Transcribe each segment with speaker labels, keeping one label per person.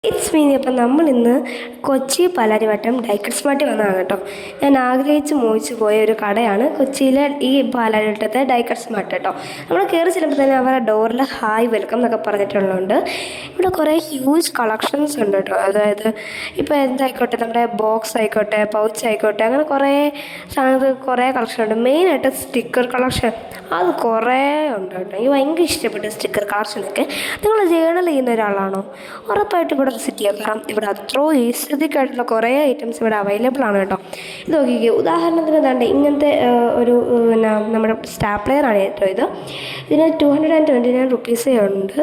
Speaker 1: It's me. അപ്പം നമ്മളിന്ന് കൊച്ചി പാലാരിവട്ടം ഡൈക്കർ സ്മാർട്ടിൽ വന്നതാണ് കേട്ടോ. ഞാൻ ആഗ്രഹിച്ച് മോഹിച്ച് പോയ ഒരു കടയാണ് കൊച്ചിയിലെ ഈ പാലാരിവട്ടത്തെ ഡൈക്കർ സ്മാർട്ട് കേട്ടോ. നമ്മൾ കയറി ചെല്ലുമ്പോൾ തന്നെ അവരുടെ ഡോറിൽ ഹായ് വെൽക്കം എന്നൊക്കെ പറഞ്ഞിട്ടുള്ളതുകൊണ്ട് ഇവിടെ കുറേ ഹ്യൂജ് കളക്ഷൻസ് ഉണ്ട് കേട്ടോ. അതായത് ഇപ്പോൾ എന്തായിക്കോട്ടെ, നമ്മുടെ ബോക്സ് ആയിക്കോട്ടെ, പൗച്ച് ആയിക്കോട്ടെ, അങ്ങനെ കുറേ കളക്ഷൻ ഉണ്ട്. മെയിനായിട്ട് സ്റ്റിക്കർ കളക്ഷൻ അത് കുറേ ഉണ്ട് കേട്ടോ. എനിക്ക് ഭയങ്കര ഇഷ്ടപ്പെട്ടു സ്റ്റിക്കർ കളക്ഷനൊക്കെ. നിങ്ങൾ ജേണൽ ചെയ്യുന്ന ഒരാളാണോ? ഉറപ്പായിട്ട് ഇവിടെ വിസിറ്റ് ചെയ്യുക. കാരണം ഇവിടെ അത്രയും ഈസ്തറ്റിക്കായിട്ടുള്ള കുറേ ഐറ്റംസ് ഇവിടെ അവൈലബിൾ ആണ് കേട്ടോ. ഇത് നോക്കിക്കേ, ഉദാഹരണത്തിന് എന്താണ്ട് ഇങ്ങനത്തെ ഒരു നമ്മുടെ സ്റ്റാപ്ലെയറാണ് കേട്ടോ. ഇതിന് 229 റുപ്പീസേ ഉണ്ട്.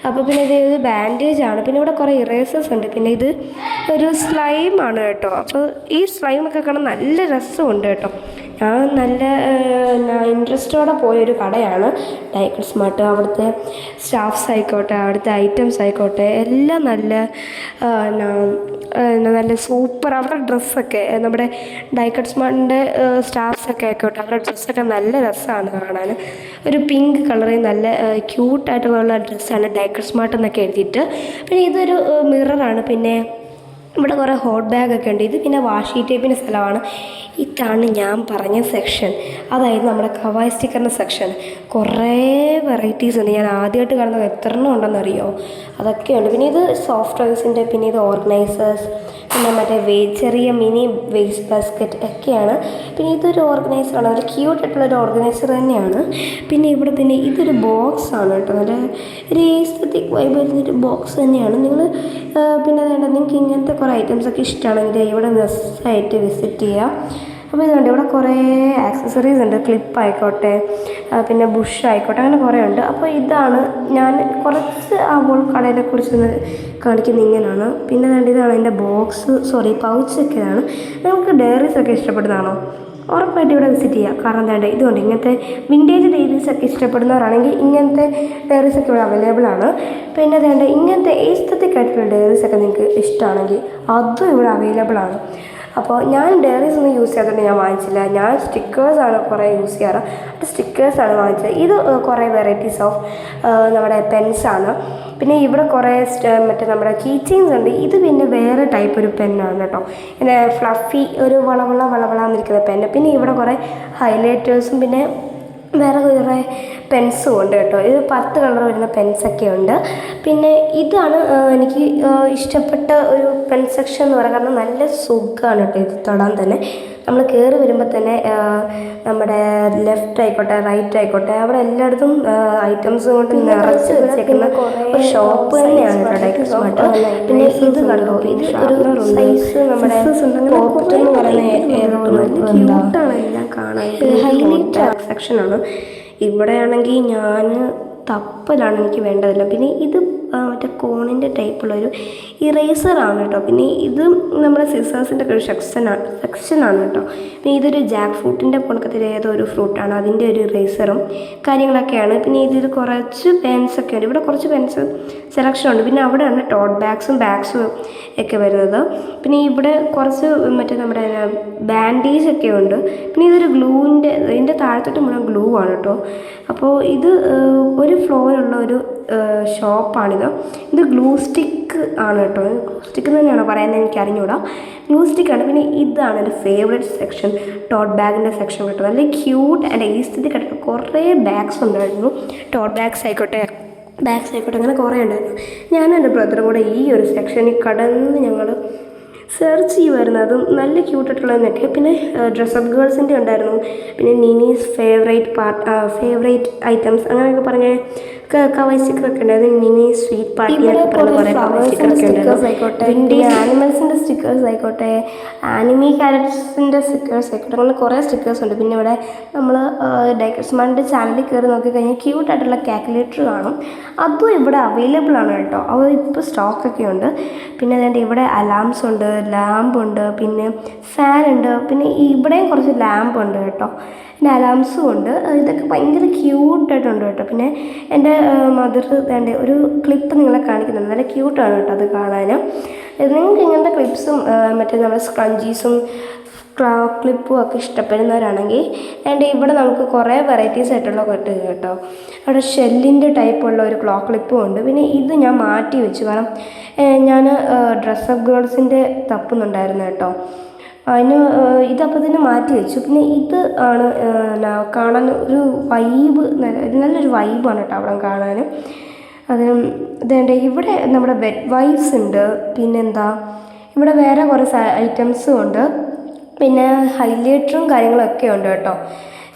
Speaker 1: അപ്പോൾ പിന്നെ ഇത് ബാൻഡേജ് ആണ്. പിന്നെ ഇവിടെ കുറേ ഇറേസേഴ്സ് ഉണ്ട്. പിന്നെ ഇത് ഒരു സ്ലൈമാണ് കേട്ടോ. അപ്പോൾ ഈ സ്ലൈമൊക്കെ കാണാൻ നല്ല രസമുണ്ട് കേട്ടോ. ഞാൻ നല്ല ഇൻട്രസ്റ്റോടെ പോയൊരു കടയാണ് ഡൈക്കർ സ്മാർട്ട്. അവിടുത്തെ സ്റ്റാഫ്സ് ആയിക്കോട്ടെ, അവിടുത്തെ ഐറ്റംസ് ആയിക്കോട്ടെ, എല്ലാം നല്ല സൂപ്പർ. അവരുടെ ഡ്രസ്സൊക്കെ, നമ്മുടെ ഡൈക്കർ സ്മാർട്ടിൻ്റെ സ്റ്റാഫ്സൊക്കെ ആയിക്കോട്ടെ, അവരുടെ ഡ്രസ്സൊക്കെ നല്ല രസമാണ് കാണാൻ. ഒരു പിങ്ക് കളറിൽ നല്ല ക്യൂട്ടായിട്ടുള്ള ഡ്രസ്സാണ് ഡൈക്കർ സ്മാർട്ട് എന്നൊക്കെ എഴുതിയിട്ട്. പിന്നെ ഇതൊരു മിററാണ്. പിന്നെ ഇവിടെ കുറേ ഹോട്ട് ബാഗൊക്കെ ഉണ്ട്. ഇത് പിന്നെ വാഷി ടൈപ്പിൻ്റെ സ്ഥലമാണ്. ഇതാണ് ഞാൻ പറഞ്ഞ സെക്ഷൻ, അതായത് നമ്മുടെ കവായ് സ്റ്റിക്കറിൻ്റെ സെക്ഷൻ. കുറേ വെറൈറ്റീസ് ഉണ്ട്. ഞാൻ ആദ്യമായിട്ട് കാണുന്നത് എത്ര എണ്ണം ഉണ്ടെന്നറിയോ? അതൊക്കെയുണ്ട്. പിന്നെ ഇത് സോഫ്റ്റ് ടോയ്സിൻ്റെ, പിന്നെ ഇത് ഓർഗനൈസേഴ്സ്, പിന്നെ മറ്റേ ചെറിയ മിനി വേസ്റ്റ് ബാസ്ക്കറ്റ് ഒക്കെയാണ്. പിന്നെ ഇതൊരു ഓർഗനൈസറാണ്, ഒരു ക്യൂട്ടായിട്ടുള്ളൊരു ഓർഗനൈസർ തന്നെയാണ്. പിന്നെ ഇവിടെ പിന്നെ ഇതൊരു ബോക്സാണ് കേട്ടോ. നല്ല ഒരു എസ്തെറ്റിക് വൈബ് വരുന്നൊരു ബോക്സ് തന്നെയാണ്. നിങ്ങൾ പിന്നെ വേണ്ട, നിങ്ങൾക്ക് ഇങ്ങനത്തെ കുറേ ഐറ്റംസൊക്കെ ഇഷ്ടമാണെങ്കിൽ ഇവിടെ മെസ്സായിട്ട് വിസിറ്റ് ചെയ്യുക. അപ്പോൾ ഇതുണ്ട്, ഇവിടെ കുറേ ആക്സസറീസ് ഉണ്ട്. ക്ലിപ്പ് ആയിക്കോട്ടെ, പിന്നെ ബുഷ് ആയിക്കോട്ടെ, അങ്ങനെ കുറേ ഉണ്ട്. അപ്പോൾ ഇതാണ് ഞാൻ കുറച്ച് ആ ഹോൾ കടയിനെക്കുറിച്ച് കാണിക്കുന്നത് ഇങ്ങനെയാണ്. പിന്നെ ഇതാണ് അതിൻ്റെ പൗച്ചൊക്കെയാണ്. നിങ്ങൾക്ക് ഡയറീസൊക്കെ ഇഷ്ടപ്പെടുന്നതാണോ? ഉറപ്പായിട്ട് ഇവിടെ വിസിറ്റ് ചെയ്യുക. കാരണം എന്താ, ഇതുകൊണ്ട് ഇങ്ങനത്തെ വിൻറ്റേജ് ഡയറീസൊക്കെ ഇഷ്ടപ്പെടുന്നവരാണെങ്കിൽ ഇങ്ങനത്തെ ഡയറീസൊക്കെ ഇവിടെ അവൈലബിൾ ആണ്. പിന്നെ വേണ്ട, ഇങ്ങനത്തെ എസ്തെറ്റിക് ആയിട്ടുള്ള ഡയറീസൊക്കെ നിങ്ങൾക്ക് ഇഷ്ടമാണെങ്കിൽ അതും ഇവിടെ അവൈലബിൾ ആണ്. അപ്പോൾ ഞാൻ ഡയറീസ് ഒന്നും യൂസ് ചെയ്യാത്തതുകൊണ്ട് ഞാൻ വാങ്ങിച്ചില്ല. ഞാൻ സ്റ്റിക്കേഴ്സാണ് കുറേ യൂസ് ചെയ്യാറ്. സ്റ്റിക്കേഴ്സാണ് വാങ്ങിച്ചത്. ഇത് കുറേ വെറൈറ്റീസ് ഓഫ് നമ്മുടെ പെൻസാണ്. പിന്നെ ഇവിടെ കുറേ മറ്റേ നമ്മുടെ കീ ചെയിൻസ് ഉണ്ട്. ഇത് പിന്നെ വേറെ ടൈപ്പ് ഒരു പെന്നാണ് കേട്ടോ. പിന്നെ ഫ്ലഫി ഒരു വളവളാന്നിരിക്കുന്ന പെന്ന്. പിന്നെ ഇവിടെ കുറേ ഹൈലൈറ്റേഴ്സും പിന്നെ വേറെ കുറേ പെൻസും ഉണ്ട് കേട്ടോ. ഇത് 10 കളർ വരുന്ന പെൻസൊക്കെ ഉണ്ട്. പിന്നെ ഇതാണ് എനിക്ക് ഇഷ്ടപ്പെട്ട ഒരു പെൻ സെക്ഷൻ എന്ന് പറയുന്നത്. കാരണം നല്ല സുഖമാണ് കേട്ടോ ഇത് തൊടാൻ തന്നെ. നമ്മൾ കയറി വരുമ്പോൾ തന്നെ നമ്മുടെ ലെഫ്റ്റ് ആയിക്കോട്ടെ, റൈറ്റ് ആയിക്കോട്ടെ, അവിടെ എല്ലായിടത്തും ഐറ്റംസ് കൊണ്ട് നിറച്ച് വെച്ചേക്കുന്ന ഒരു ഷോപ്പ് തന്നെയാണ് കേട്ടോ ഡൈക്കർ സ്മാർട്ട്. പിന്നെ ഇത് കണ്ടോ, ഇത് ഒരു സൈസ് നമ്മുടെ പോക്കറ്റ് എന്ന് പറയുന്ന ഏതോ ക്യൂട്ടാണ് എല്ലാം കാണാൻ. ഹൈലൈറ്റ് സെക്ഷനാണ്. ഇവിടെയാണെങ്കിൽ ഞാൻ തപ്പലാണ്, എനിക്ക് വേണ്ടതില്ല. പിന്നെ ഇത് മറ്റേ കോണിൻ്റെ ടൈപ്പുള്ളൊരു ഇറേസറാണ് കേട്ടോ. പിന്നെ ഇത് നമ്മുടെ സിസേഴ്സിൻ്റെ ഒക്കെ ഒരു സെക്ഷനാണ് കേട്ടോ. പിന്നെ ഇതൊരു ജാക്ക് ഫ്രൂട്ടിൻ്റെ പൊണക്കത്തിൽ ഏതോ ഒരു ഫ്രൂട്ടാണ്, അതിൻ്റെ ഒരു ഇറേസറും കാര്യങ്ങളൊക്കെയാണ്. പിന്നെ ഇതിൽ കുറച്ച് പെൻസൊക്കെ ഉണ്ട്. ഇവിടെ കുറച്ച് പെൻസ് സെലക്ഷൻ ഉണ്ട്. പിന്നെ അവിടെയാണ് ടോട്ട് ബാഗ്സും ഒക്കെ വരുന്നത്. പിന്നെ ഇവിടെ കുറച്ച് മറ്റേ നമ്മുടെ ബാൻഡേജ് ഒക്കെ ഉണ്ട്. പിന്നെ ഇതൊരു ഇതിൻ്റെ താഴത്തോട്ട് മുഴുവൻ ഗ്ലൂ ആണ് കേട്ടോ. അപ്പോൾ ഇത് ഒരു ഫ്ലോറുള്ള ഒരു ഷോപ്പാണിത്. ഇത് ഗ്ലൂ സ്റ്റിക്ക് ആണ് കേട്ടോ. ഗ്ലൂ സ്റ്റിക്ക് തന്നെയാണോ പറയാൻ എനിക്ക് അറിഞ്ഞൂടാ. ഗ്ലൂ സ്റ്റിക്കാണ്. പിന്നെ ഇതാണ് എൻ്റെ ഫേവറേറ്റ് സെക്ഷൻ, ടോട്ട് ബാഗിൻ്റെ സെക്ഷൻ കേട്ടോ. നല്ല ക്യൂട്ട് ആൻഡ് എസ്തെറ്റിക് ആയിട്ട് കുറേ ബാഗ്സ് ഉണ്ടായിരുന്നു. ടോട്ട് ബാഗ്സ് ആയിക്കോട്ടെ, അങ്ങനെ കുറേ ഉണ്ടായിരുന്നു. ഞാനും എൻ്റെ ബ്രദറും കൂടെ ഈ ഒരു സെക്ഷനിൽ കടന്ന് ഞങ്ങൾ സെർച്ച് ചെയ്യുമായിരുന്നു. അതും നല്ല ക്യൂട്ടായിട്ടുള്ളതെന്നൊക്കെ. പിന്നെ ഡ്രസ്സപ്പ് ഗേൾസിൻ്റെ ഉണ്ടായിരുന്നു. പിന്നെ നിനീസ് ഫേവറേറ്റ് ഐറ്റംസ് അങ്ങനെയൊക്കെ പറഞ്ഞ കവായ് സ്റ്റിക്കറൊക്കെ ഉണ്ടായിരുന്നു. നിനി സ്വീറ്റ് പാർട്ടി എന്നൊക്കെ പറഞ്ഞ കുറേ കവായ് സ്റ്റിക്കേഴ്സ് ആയിക്കോട്ടെ, പിന്നെ ആനിമൽസിൻ്റെ സ്റ്റിക്കേഴ്സ് ആയിക്കോട്ടെ, ആനിമി ക്യാരക്ടേഴ്സിൻ്റെ സ്റ്റിക്കേഴ്സ് ആയിക്കോട്ടെ, അങ്ങനെ കുറേ സ്റ്റിക്കേഴ്സ് ഉണ്ട്. പിന്നെ ഇവിടെ നമ്മൾ ഡൈക്കർ സ്മാർട്ടിൻ്റെ ചാനലിൽ കയറി നോക്കിക്കഴിഞ്ഞാൽ ക്യൂട്ടായിട്ടുള്ള കാൽക്കുലേറ്റർ കാണും. അതും ഇവിടെ അവൈലബിൾ ആണ് കേട്ടോ. അത് ഇപ്പോൾ സ്റ്റോക്കൊക്കെ ഉണ്ട്. പിന്നെ അതുകൊണ്ട് ഇവിടെ അലാംസ് ഉണ്ട്, ലാമ്പുണ്ട്, പിന്നെ ഫാൻ ഉണ്ട്. പിന്നെ ഇവിടെയും കുറച്ച് ലാമ്പ് ഉണ്ട് കേട്ടോ. പിന്നെ അലാംസും ഉണ്ട്. ഇതൊക്കെ ഭയങ്കര ക്യൂട്ടായിട്ടുണ്ട് കേട്ടോ. പിന്നെ എൻ്റെ മദർ വേണ്ട ഒരു ക്ലിപ്പ് നിങ്ങളെ കാണിക്കുന്നുണ്ട്. നല്ല ക്യൂട്ടാണ് കേട്ടോ അത് കാണാൻ. നിങ്ങൾക്ക് ഇങ്ങനത്തെ ക്ലിപ്സും മറ്റേ നമ്മുടെ സ്ക്രഞ്ചീസും ക്ലോ ക്ലിപ്പും ഒക്കെ ഇഷ്ടപ്പെടുന്നവരാണെങ്കിൽ ആൻഡ് ഇവിടെ നമുക്ക് കുറേ വെറൈറ്റീസ് ആയിട്ടുള്ള കിട്ടും കേട്ടോ. അവിടെ ഷെല്ലിൻ്റെ ടൈപ്പുള്ള ഒരു ക്ലോ ക്ലിപ്പും ഉണ്ട്. പിന്നെ ഇത് ഞാൻ മാറ്റി വെച്ചു, കാരണം ഞാൻ ഡ്രസ്സപ്പ് ഗേൾസിൻ്റെ തപ്പുന്നുണ്ടായിരുന്നു കേട്ടോ. അതിന് ഇതപ്പോൾ തന്നെ മാറ്റി വെച്ചു. പിന്നെ ഇത് ആണ് കാണാൻ ഒരു വൈബ്, നല്ലൊരു വൈബാണ് കേട്ടോ അവിടെ കാണാൻ. അത് ഇതേണ്ട ഇവിടെ നമ്മുടെ വെറ്റ് വൈപ്സ് ഉണ്ട്. പിന്നെന്താ ഇവിടെ വേറെ കുറേ ഐറ്റംസും ഉണ്ട്. പിന്നെ ഹൈലൈറ്ററും കാര്യങ്ങളൊക്കെ ഉണ്ട് കേട്ടോ.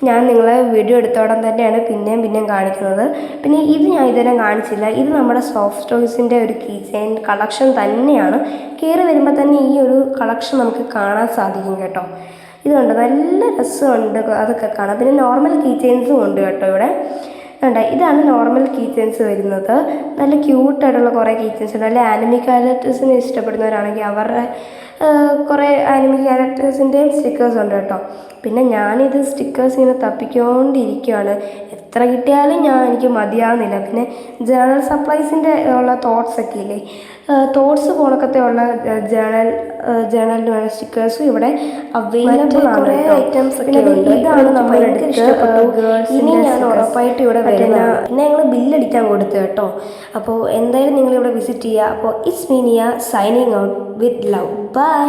Speaker 1: ഞാൻ നിങ്ങളെ വീഡിയോ എടുത്തോടം തന്നെയാണ് പിന്നെയും കാണിക്കുന്നത്. പിന്നെ ഇത് ഞാൻ ഇതുവരെ കാണിച്ചില്ല. ഇത് നമ്മുടെ സോഫ്റ്റ് ടോയ്സിൻ്റെ ഒരു കീ ചെയിൻ കളക്ഷൻ തന്നെയാണ്. കയറി വരുമ്പോൾ തന്നെ ഈ ഒരു കളക്ഷൻ നമുക്ക് കാണാൻ സാധിക്കും കേട്ടോ. ഇതുണ്ട്, നല്ല രസമുണ്ട് അതൊക്കെ കാണാം. പിന്നെ നോർമൽ കീ ചെയിൻസും ഉണ്ട് കേട്ടോ ഇവിടെ. ഇതാണ് നോർമൽ കീ ചെയിൻസ് വരുന്നത്. നല്ല ക്യൂട്ടായിട്ടുള്ള കുറേ കീ ചെയിൻസ് ഉണ്ട്. നല്ല ആനിമി ക്യാരക്ടേഴ്സിനെ ഇഷ്ടപ്പെടുന്നവരാണെങ്കിൽ അവരുടെ കുറേ ആനിമി ക്യാരക്ടേഴ്സിൻ്റെയും സ്റ്റിക്കേഴ്സ് ഉണ്ട് കേട്ടോ. പിന്നെ ഞാനിത് സ്റ്റിക്കേഴ്സ് ഇങ്ങനെ തപ്പിക്കൊണ്ടിരിക്കുകയാണ്. എത്ര കിട്ടിയാലും എനിക്ക് മതിയാവുന്നില്ല. പിന്നെ ജേണൽ സപ്ലൈസിൻ്റെ ഉള്ള തോട്ട്സൊക്കെ ഇല്ലേ, തോട്ട്സ് പോണക്കത്തെ ഉള്ള ജേണലിന് വേണ്ട സ്റ്റിക്കേഴ്സും ഇവിടെ അവൈലബിൾ ആണ്. കുറേ ഐറ്റംസ് ഒക്കെ ഉണ്ട്. ഇതാണ് നമ്മൾ ഇനി ഞാൻ ഉറപ്പായിട്ട് ഇവിടെ വരുന്ന. പിന്നെ ഞങ്ങൾ ബില്ലടിക്കാൻ കൊടുത്തു കേട്ടോ. അപ്പോൾ എന്തായാലും നിങ്ങളിവിടെ വിസിറ്റ് ചെയ്യുക. അപ്പോൾ it's me Niya signing out with love. By.